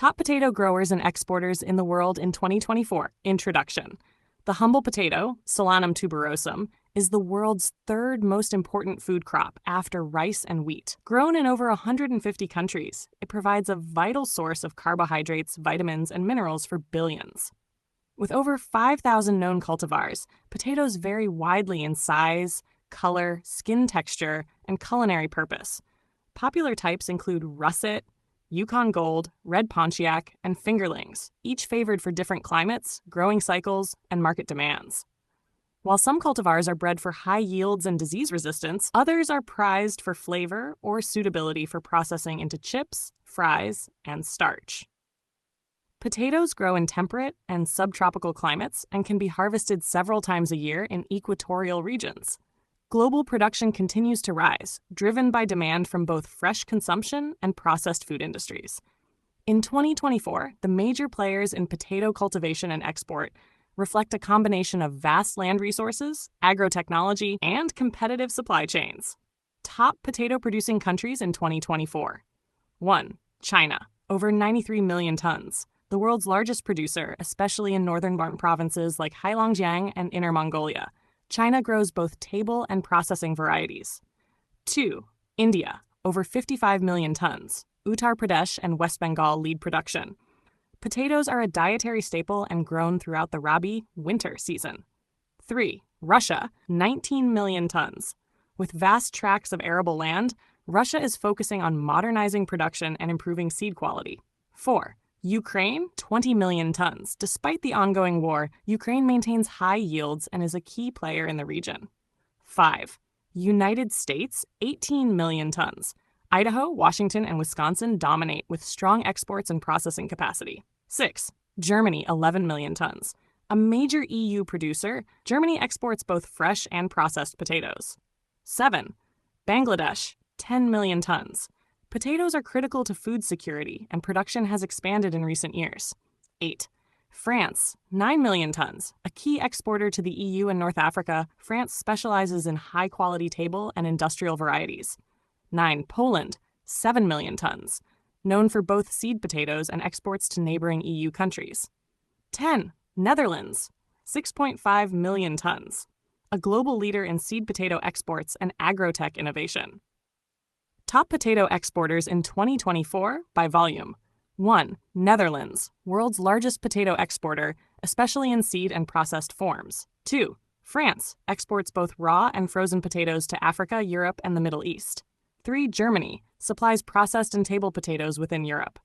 Top potato growers and exporters in the world in 2024. Introduction. The humble potato, Solanum tuberosum, is the world's third most important food crop after rice and wheat. Grown in over 150 countries, it provides a vital source of carbohydrates, vitamins, and minerals for billions. With over 5,000 known cultivars, potatoes vary widely in size, color, skin texture, and culinary purpose. Popular types include Russet, Yukon Gold, red Pontiac, and fingerlings, each favored for different climates, growing cycles, and market demands. While some cultivars are bred for high yields and disease resistance, others are prized for flavor or suitability for processing into chips, fries, and starch. Potatoes grow in temperate and subtropical climates and can be harvested several times a year in equatorial regions. Global production continues to rise, driven by demand from both fresh consumption and processed food industries. In 2024, the major players in potato cultivation and export reflect a combination of vast land resources, agro-technology, and competitive supply chains. Top potato-producing countries in 2024. 1. China, over 93 million tons. The world's largest producer, especially in northern provinces like Heilongjiang and Inner Mongolia. China grows both table and processing varieties. 2. India, over 55 million tons. Uttar Pradesh and West Bengal lead production. Potatoes are a dietary staple and grown throughout the Rabi winter season. 3. Russia, 19 million tons. With vast tracts of arable land, Russia is focusing on modernizing production and improving seed quality. 4. Ukraine, 20 million tons. Despite the ongoing war, Ukraine maintains high yields and is a key player in the region. 5. United States, 18 million tons. Idaho, Washington, and Wisconsin dominate with strong exports and processing capacity. 6. Germany, 11 million tons. A major EU producer, Germany exports both fresh and processed potatoes. 7. Bangladesh, 10 million tons. Potatoes are critical to food security, and production has expanded in recent years. 8. France, 9 million tons. A key exporter to the EU and North Africa, France specializes in high-quality table and industrial varieties. 9. Poland, 7 million tons. Known for both seed potatoes and exports to neighboring EU countries. 10. Netherlands, 6.5 million tons. A global leader in seed potato exports and agro-tech innovation. Top potato exporters in 2024 by volume. 1. Netherlands, world's largest potato exporter, especially in seed and processed forms. 2. France, exports both raw and frozen potatoes to Africa, Europe, and the Middle East. 3. Germany, supplies processed and table potatoes within Europe.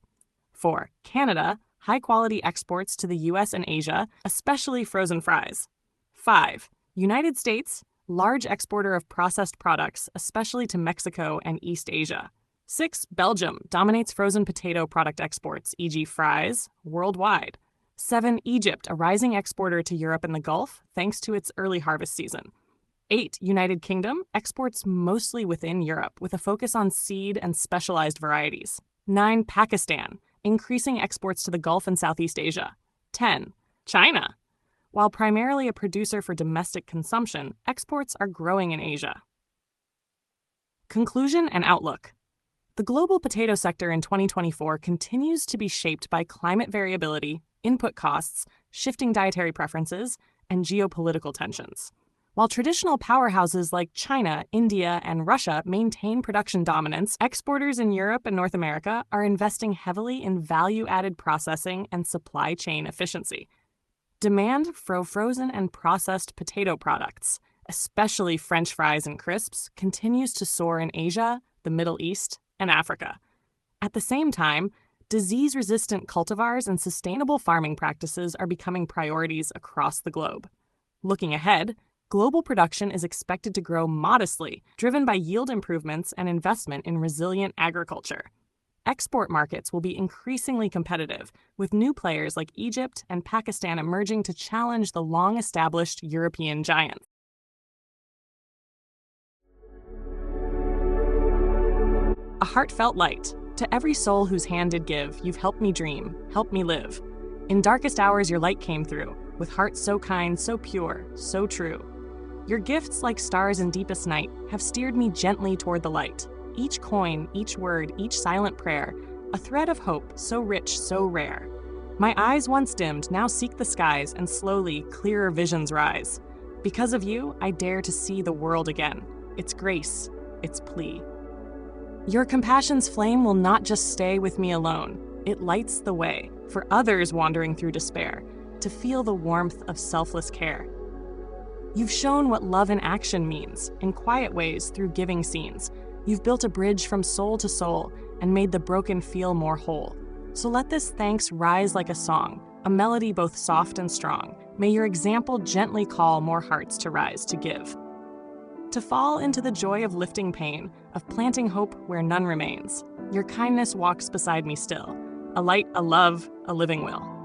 4. Canada, high-quality exports to the US and Asia, especially frozen fries. 5. United States, large exporter of processed products, especially to Mexico and East Asia. 6. Belgium dominates frozen potato product exports, e.g. fries, worldwide. 7. Egypt, a rising exporter to Europe and the Gulf, thanks to its early harvest season. 8. United Kingdom, exports mostly within Europe, with a focus on seed and specialized varieties. 9. Pakistan, increasing exports to the Gulf and Southeast Asia. 10. China. While primarily a producer for domestic consumption, exports are growing in Asia. Conclusion and outlook. The global potato sector in 2024 continues to be shaped by climate variability, input costs, shifting dietary preferences, and geopolitical tensions. While traditional powerhouses like China, India, and Russia maintain production dominance, exporters in Europe and North America are investing heavily in value-added processing and supply chain efficiency. Demand for frozen and processed potato products, especially French fries and crisps, continues to soar in Asia, the Middle East, and Africa. At the same time, disease-resistant cultivars and sustainable farming practices are becoming priorities across the globe. Looking ahead, global production is expected to grow modestly, driven by yield improvements and investment in resilient agriculture. Export markets will be increasingly competitive, with new players like Egypt and Pakistan emerging to challenge the long-established European giants. A heartfelt light. To every soul whose hand did give, you've helped me dream, helped me live. In darkest hours your light came through, with hearts so kind, so pure, so true. Your gifts, like stars in deepest night, have steered me gently toward the light. Each coin, each word, each silent prayer, a thread of hope so rich, so rare. My eyes once dimmed now seek the skies, and slowly clearer visions rise. Because of you, I dare to see the world again, its grace, its plea. Your compassion's flame will not just stay with me alone. It lights the way for others wandering through despair to feel the warmth of selfless care. You've shown what love in action means, in quiet ways through giving scenes. You've built a bridge from soul to soul and made the broken feel more whole. So let this thanks rise like a song, a melody both soft and strong. May your example gently call more hearts to rise to give. To fall into the joy of lifting pain, of planting hope where none remains. Your kindness walks beside me still, a light, a love, a living will.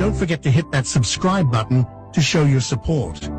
Don't forget to hit that subscribe button to show your support.